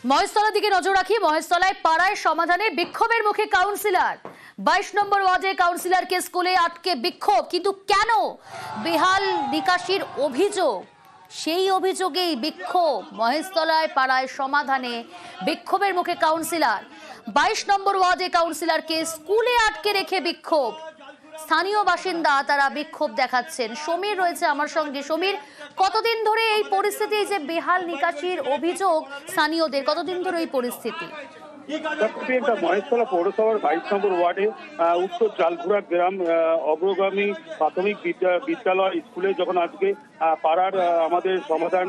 মহেশতলার দিকে নজর রাখি। মহেশতলায় পাড়ায় সমাধানে বিক্ষোভের মুখে কাউন্সিলর। 22 নম্বর ওয়ার্ডে কাউন্সিলরকে স্কুলে আটকে বিক্ষোভ। কিন্তু কেন? বেহাল নিকাশির অভিযোগ, সেই অভিযোগেই বিক্ষোভ। মহেশতলায় পাড়ায় সমাধানে বিক্ষোভের মুখে কাউন্সিলর। 22 নম্বর ওয়ার্ডে কাউন্সিলরকে স্কুলে আটকে রেখে বিক্ষোভ। স্থানীয় বাসিন্দা তারা বিক্ষোভ দেখাচ্ছেন। সমীর রয়েছে আমার সঙ্গে। সমীর, কতদিন ধরে এই পরিস্থিতি, যে বেহাল নিকাশির অভিযোগ স্থানীয়দের, কতদিন ধরে এই পরিস্থিতি? মহেশতলা পৌরসভার 22 নম্বর ওয়ার্ডে উত্তর জালঘুরা গ্রাম অগ্রগামী প্রাথমিক বিদ্যালয় স্কুলে যখন আজকে পাড়ার আমাদের সমাধান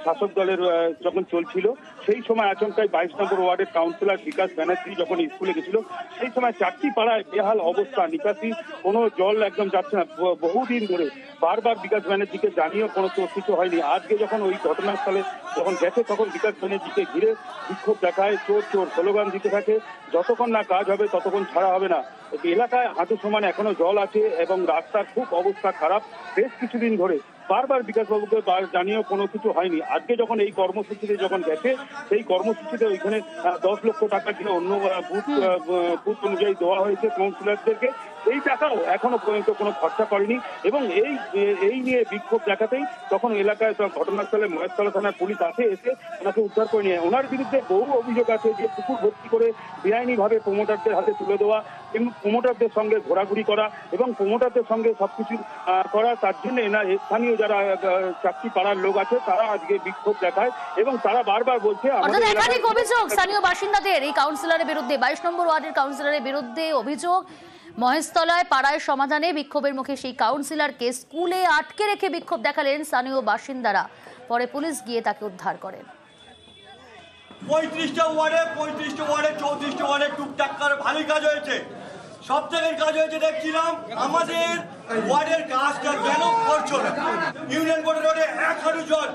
শাসক দলের যখন চলছিল, সেই সময় আচমকাই 22 নম্বর ওয়ার্ডের কাউন্সিলর বিকাশ ব্যানার্জি যখন স্কুলে গেছিল, সেই সময় 4টি পাড়ায় বেহাল অবস্থা, নিকাশি কোনো জল একদম যাচ্ছে না বহুদিন ধরে। বারবার বিকাশ ব্যানার্জিকে জানিয়েও কোনো কিছু হয়নি। আজকে যখন ওই ঘটনাস্থলে যখন গেছে, তখন বিকাশ ব্যানার্জিকে ঘিরে বিক্ষোভ দেখায়, চোর চোর স্লোগান দিতে থাকে। যতক্ষণ না কাজ হবে ততক্ষণ ছাড়া হবে না। এলাকায় হাঁটু সমান এখনো জল আছে এবং রাস্তার খুব অবস্থা খারাপ বেশ কিছুদিন ধরে। বারবার বিকাশবাবুকে জানিয়েও কোনো কিছু হয়নি। আজকে যখন এই কর্মসূচিতে যখন গেছে, সেই কর্মসূচিতে ওইখানে 10 লক্ষ টাকা দিয়ে অন্য বুথ অনুযায়ী দেওয়া হয়েছে কাউন্সিলরদেরকে। এই টাকাও এখনো পর্যন্ত কোনো খরচা করেনি এবং এই নিয়ে বিক্ষোভ দেখাতেই তখন এলাকায় ঘটনাস্থলে মহেশতলা থানার পুলিশ এসে ওনাকে উদ্ধার করে নিয়ে। ওনার বিরুদ্ধে বহু অভিযোগ আছে যে পুকুর ভর্তি করে বেআইনিভাবে প্রমোটারদের হাতে তুলে দেওয়া এবং প্রমোটারদের সঙ্গে ঘোরাঘুরি করা এবং প্রমোটারদের সঙ্গে সবকিছু করা। তার জন্য স্থানীয় যারা 4টি পাড়ার লোক আছে তারা আজকে বিক্ষোভ দেখায় এবং তারা বারবার বলছে একাধিক অভিযোগ স্থানীয় বাসিন্দাদের এই কাউন্সিলরের বিরুদ্ধে। 22 নম্বর ওয়ার্ডের কাউন্সিলরের বিরুদ্ধে অভিযোগ। মহেশতলায় পাড়ায় সমাধানে বিক্ষোভের মুখে সেই কাউন্সিলরকে স্কুলে আটকে রেখে বিক্ষোভ দেখালেন স্থানীয় বাসিন্দারা। পরে পুলিশ গিয়ে তাকে উদ্ধার করেন। 35টা ওয়ার্ডে 34টা ওয়ার্ডে টুকটাক করে ভালোই কাজ হয়েছে। সব থেকে কাজ হয়েছে দেখছিলাম। আমাদের ওয়ার্ডের কাজটা কেন করছো না? ইউনিয়ন বোর্ডের রোডে 1 হাঁটু জল।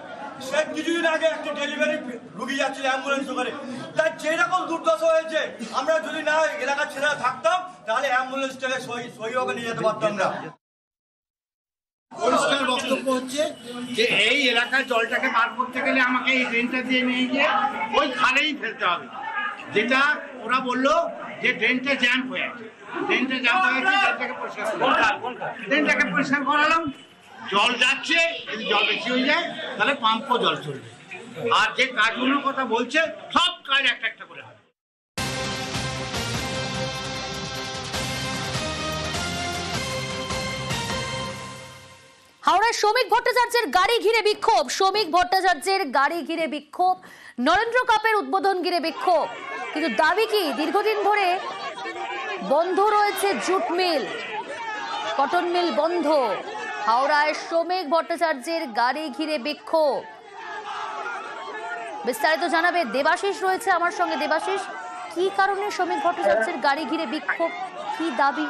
সে কিছুদিন আগে একটা ডেলিভারি রুগী যাচ্ছিল অ্যাম্বুলেন্স করে, তার যেরকম দুর্দশা হয়েছে, আমরা যদি না এলাকার ছেলেরা থাকতাম তাহলে অ্যাম্বুলেন্সটাকে সহিভাবে নিয়ে যেতে পারতাম না। পরিষ্কার বক্তব্য হচ্ছে যে এই এলাকার জলটাকে বার করতে গেলে আমাকে এই ড্রেনটা দিয়ে নিয়ে গিয়ে ওই খালেই ফেলতে হবে। যেটা ওরা বললো যে ড্রেনটা জ্যাম হয়ে আছে, ড্রেনটাকে পরিষ্কার করালাম। জল যাচ্ছে, যদি জল বেশি হয়ে যায় তাহলে পাম্পও জল চলবে। আর যে কাজগুলোর কথা বলছে সব কাজ একটা একটা করে হবে। হাওড়ায় শ্রমিক ভট্টাচার্যের গাড়ি ঘিরে বিক্ষোভ। শ্রমিক ভট্টাচার্যের গাড়ি ঘিরে বিক্ষোভ, নরেন্দ্র কাপের উদ্বোধন ঘিরে বিক্ষোভ। কিন্তু দাবি কি? দীর্ঘদিন ধরে বন্ধ রয়েছে জুট মিল, কটন মিল বন্ধ। হাওড়ায় শ্রমিক ভট্টাচার্যের গাড়ি ঘিরে বিক্ষোভ। বিস্তারিত জানাবে দেবাশিস রয়েছে আমার সঙ্গে। দেবাশিস, কি কারণে শ্রমিক ভট্টাচার্যের গাড়ি ঘিরে বিক্ষোভ, কি দাবি?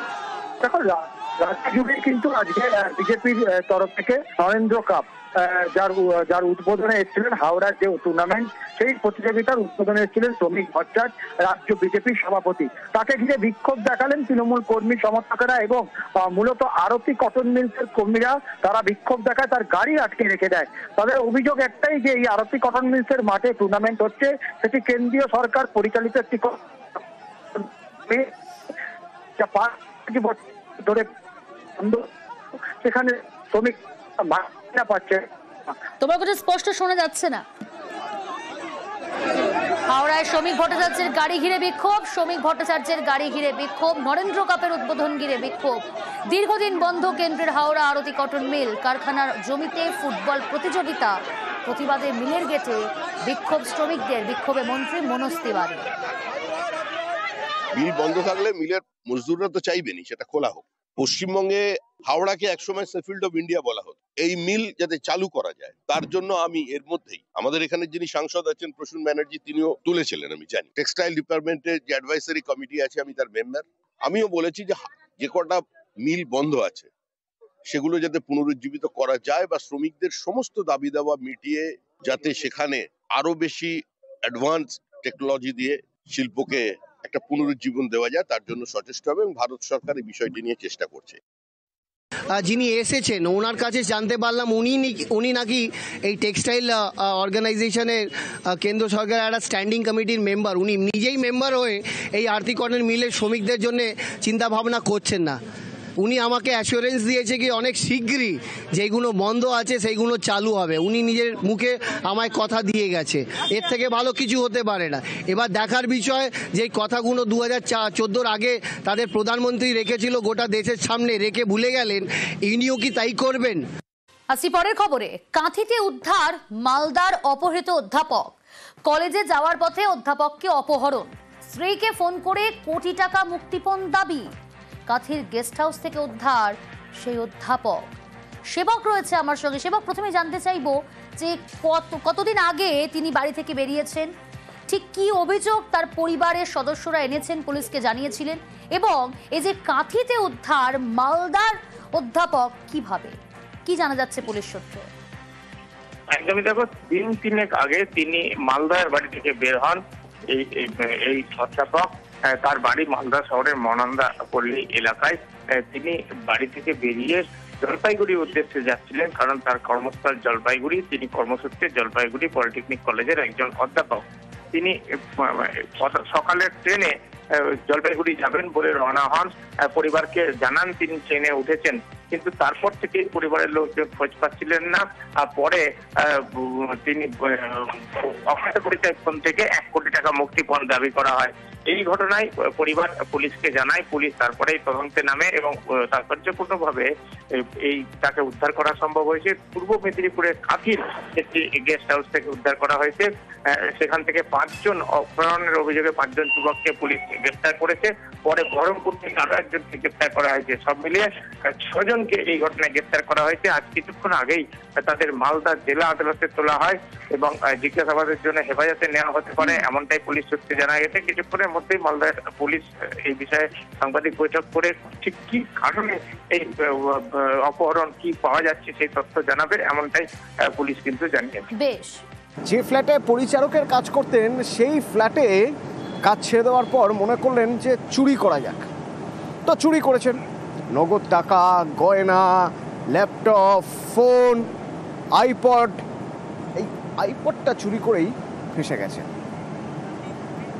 রাজ্য জুড়ে কিন্তু আজকে বিজেপির তরফ থেকে নরেন্দ্র কাপ, যার উদ্বোধনে এসেছিলেন হাওড়ার যে টুর্নামেন্ট, সেই প্রতিযোগিতার উদ্বোধনে এসেছিলেন শ্রমিক ভট্টাচার্য, রাজ্য বিজেপির সভাপতি। তাকে ঘিরে বিক্ষোভ দেখালেন তৃণমূল কর্মী সমর্থকেরা এবং মূলত আরতি কটন মিলসের কর্মীরা। তারা বিক্ষোভ দেখায়, তার গাড়ি আটকে রেখে দেয়। তাদের অভিযোগ একটাই যে এই আরতি কটন মিলসের মাঠে টুর্নামেন্ট হচ্ছে, সেটি কেন্দ্রীয় সরকার পরিচালিত একটি ধরে সেখানে শ্রমিক পাচ্ছে। তোমার কথা স্পষ্ট শোনা যাচ্ছে না। হাওড়ায় শ্রমিক ভট্টাচার্যের গাড়ি ঘিরে বিক্ষোভ, শ্রমিক ভট্টাচার্যের গাড়ি ঘিরে বিক্ষোভ, নরেন্দ্র কাপের উদ্বোধন ঘিরে বিক্ষোভ। দীর্ঘদিন বন্ধ কেন্দ্রের হাওড়া আরতি কটন মিল কারখানার জমিতে ফুটবল প্রতিযোগিতা। প্রতিবাদে মিলের গেটে বিক্ষোভ শ্রমিকদের। বিক্ষোভে মন্ত্রী মনোজ তিওয়ারি। মিল বন্ধ থাকলে মিলের মজদুররা তো চাইবেনি সেটা খোলা হোক। পশ্চিমবঙ্গে হাওড়াকে একসময় সেফিল্ড অফ ইন্ডিয়া বলা হতো। এই মিল যাতে চালু করা যায় তার জন্য আমি এর মধ্যেই আমাদের এখানে যিনি সাংসদ আছেন প্রসূন ব্যানার্জি, তিনিও তুলেছিলেন আমি জানি। টেক্সটাইল ডিপার্টমেন্টের যে অ্যাডভাইসারি কমিটি আছে আমি তার মেম্বার। আমিও বলেছি যে কটা মিল বন্ধ আছে সেগুলো যাতে পুনরুজ্জীবিত করা যায় বা শ্রমিকদের সমস্ত দাবি দাওয়া মিটিয়ে যাতে সেখানে আরো বেশি অ্যাডভান্স টেকনোলজি দিয়ে শিল্পকে একটা পুনরুজ্জীবন দেওয়া যায়, তার জন্য সচেষ্ট হবে এবং ভারত সরকার এই বিষয়টি নিয়ে চেষ্টা করছে। যিনি এসেছেন ওনার কাছে জানতে পারলাম উনি নাকি এই টেক্সটাইল অর্গানাইজেশনের কেন্দ্র সরকারের একটা স্ট্যান্ডিং কমিটির মেম্বার। উনি নিজেই মেম্বার হয়ে এই আরতি কটন মিলের শ্রমিকদের জন্য চিন্তা ভাবনা করছেন না। উনি আমাকে অ্যাসিওরেন্স দিয়েছে কি অনেক শীঘ্রই যেগুলো বন্ধ আছে সেইগুলো চালু হবে। উনি নিজের মুখে আমায় কথা দিয়ে গেছে, এর থেকে ভালো কিছু হতে পারে না। এবার দেখার বিষয় যে কথাগুলো 2014 আগে তাদের প্রধানমন্ত্রী রেখেছিল গোটা দেশের সামনে, রেখে ভুলে গেলেন, ইনিও কি তাই করবেন? আসি পরের খবরে। কাঁথিতে উদ্ধার মালদার অপহৃত অধ্যাপক। কলেজে যাওয়ার পথে অধ্যাপককে অপহরণ, স্ত্রীকে ফোন করে কোটি টাকা মুক্তিপণ দাবি। কাঁথির গেস্ট হাউস থেকে উদ্ধার সেই অধ্যাপক। সেবক রয়েছে আমার সঙ্গে। সেবক, প্রথমে জানতে চাইবো যে কতদিন আগে তিনি বাড়ি থেকে বেরিয়েছেন, ঠিক কি অভিযোগ তার পরিবারের সদস্যরা এনেছেন, পুলিশকে জানিয়েছিলেন, এবং এই যে কাঁথিতে উদ্ধার মালদার অধ্যাপক কিভাবে, কি জানা যাচ্ছে পুলিশ সূত্রে? একদমই, দেখো, দিন তিনেক আগে তিনি মালদার বাড়ি থেকে বের হন। এই অধ্যাপক, তার বাড়ি মালদা শহরের মনন্দা পল্লী এলাকায়। তিনি বাড়ি থেকে বেরিয়ে জলপাইগুড়ির উদ্দেশ্যে যাচ্ছিলেন, কারণ তার কর্মস্থল জলপাইগুড়ি। তিনি কর্মসূত্রে জলপাইগুড়ি পলিটেকনিক কলেজের একজন অধ্যাপক। তিনি সকালের ট্রেনে জলপাইগুড়ি যাবেন বলে রওনা হন। পরিবারকে জানান তিনি ট্রেনে উঠেছেন, কিন্তু তারপর থেকে পরিবারের লোকজন খোঁজ পাচ্ছিলেন না। পরে তিনি অজ্ঞাত পরিচয় ফোন থেকে 1 কোটি টাকা মুক্তিপণ দাবি করা হয়। এই ঘটনায় পরিবার পুলিশকে জানায়। পুলিশ তারপরেই তদন্তে নামে এবং তাৎপর্যপূর্ণভাবে তাকে উদ্ধার করা সম্ভব হয়েছে। পূর্ব মেদিনীপুরের কাঁথির একটি গেস্ট হাউস থেকে উদ্ধার করা হয়েছে। সেখান থেকে 5 জন অপহরণের অভিযোগে 5 জন যুবককে পুলিশ গ্রেফতার করেছে। পরে বহরমপুর থেকে আরো একজনকে গ্রেফতার করা হয়েছে। সব মিলিয়ে 6 জনকে এই ঘটনায় গ্রেফতার করা হয়েছে। আজ কিছুক্ষণ আগেই তাদের মালদা জেলা আদালতে তোলা হয় এবং জিজ্ঞাসাবাদের জন্য হেফাজতে নেওয়া হতে পারে, এমনটাই পুলিশ সূত্রে জানা গেছে। কিছুক্ষণের মধ্যেই মালদার পুলিশ এই বিষয়ে সাংবাদিক বৈঠক করে ঠিক কি কারণে এই অপহরণ, কি পাওয়া যাচ্ছে সেই তথ্য জানাবে, এমনটাই পুলিশ কিন্তু জানিয়েছে। বেশ, যে ফ্ল্যাটে পরিচারকের কাজ করতেন সেই ফ্ল্যাটে কাজ ছেড়ে দেওয়ার পর মনে করলেন যে চুরি করা যাক, তো চুরি করেছেন। নগদ টাকা, গয়না, ল্যাপটপ, ফোন, আইপড। এই আইপডটা চুরি করেই ফেঁসে গেছে।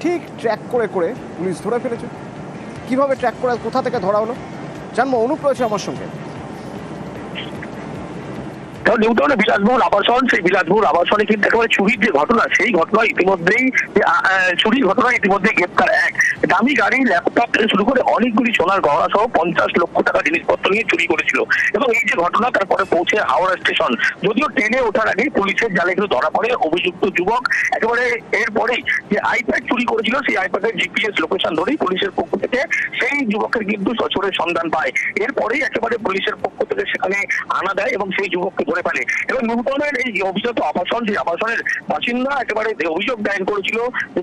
ঠিক ট্র্যাক করে করে পুলিশ ধরে ফেলেছে। কিভাবে ট্র্যাক করে কোথা থেকে ধরা হলো জানবো। অনুপ রয়েছে আমার সঙ্গে। নিউটাউনে বিলাসবহুল আবাসন, সেই বিলাসবহুল আবাসনে কিন্তু একেবারে চুরির যে ঘটনা, সেই ঘটনা ইতিমধ্যেই চুরির ঘটনা ইতিমধ্যে গ্রেপ্তার এক। দামি গাড়ি, ল্যাপটপ থেকে শুরু করে অনেকগুলি সোনার গহনা সহ 50 লক্ষ টাকা জিনিসপত্র নিয়ে চুরি করেছিল। এবং এই যে ঘটনা, তারপরে পৌঁছে হাওড়া স্টেশন। যদিও ট্রেনে ওঠার আগেই পুলিশের জালে কিন্তু ধরা পড়ে অভিযুক্ত যুবক। একেবারে এরপরেই যে আইপ্যাড চুরি করেছিল, সেই আইপ্যাডের জিপিএস লোকেশন ধরেই পুলিশের পক্ষ থেকে সেই যুবকের কিন্তু সচরের সন্ধান পায়। এরপরেই একেবারে পুলিশের পক্ষ থেকে সেখানে আনা দেয় এবং সেই যুবককে ধরে ফেলে। এবং নিউটাউনের এই অভিজাত আবাসন, যে আবাসনের বাসিন্দা একেবারে অভিযোগ দায়ের করেছিল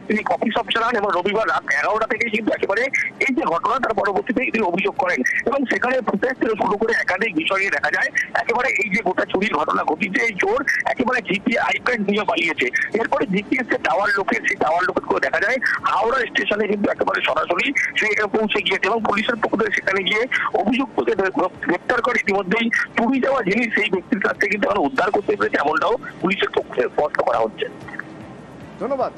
তিনি কফি শপ চালান এবং রবিবার রাত 11টা থেকে কিন্তু একেবারে এই যে ঘটনা, তার পরবর্তীতে তিনি অভিযোগ করেন এবং সেখানে ফুটেজ থেকে শুরু করে একাধিক বিষয় নিয়ে দেখা যায় একেবারে এই যে গোটা চুরির ঘটনা ঘটিছে, এই চোর একেবারে জিপিএস আইপ্যাড নিয়ে পালিয়েছে। এরপরে জিপিএস যে টাওয়ার লোকের, সেই টাওয়ার লোকের করে দেখা যায় হাওড়া স্টেশনে কিন্তু একেবারে সরাসরি সে পৌঁছে গিয়েছে এবং পুলিশের পক্ষ থেকে সেখানে গিয়ে অভিযুক্তকে গ্রেপ্তার করে ইতিমধ্যেই চুরি যাওয়া জিনিস সেই ব্যক্তির কাছ থেকে কিন্তু উদ্ধার করতে পেরেছে, এমনটাও পুলিশের পক্ষে স্পষ্ট করা হচ্ছে। ধন্যবাদ।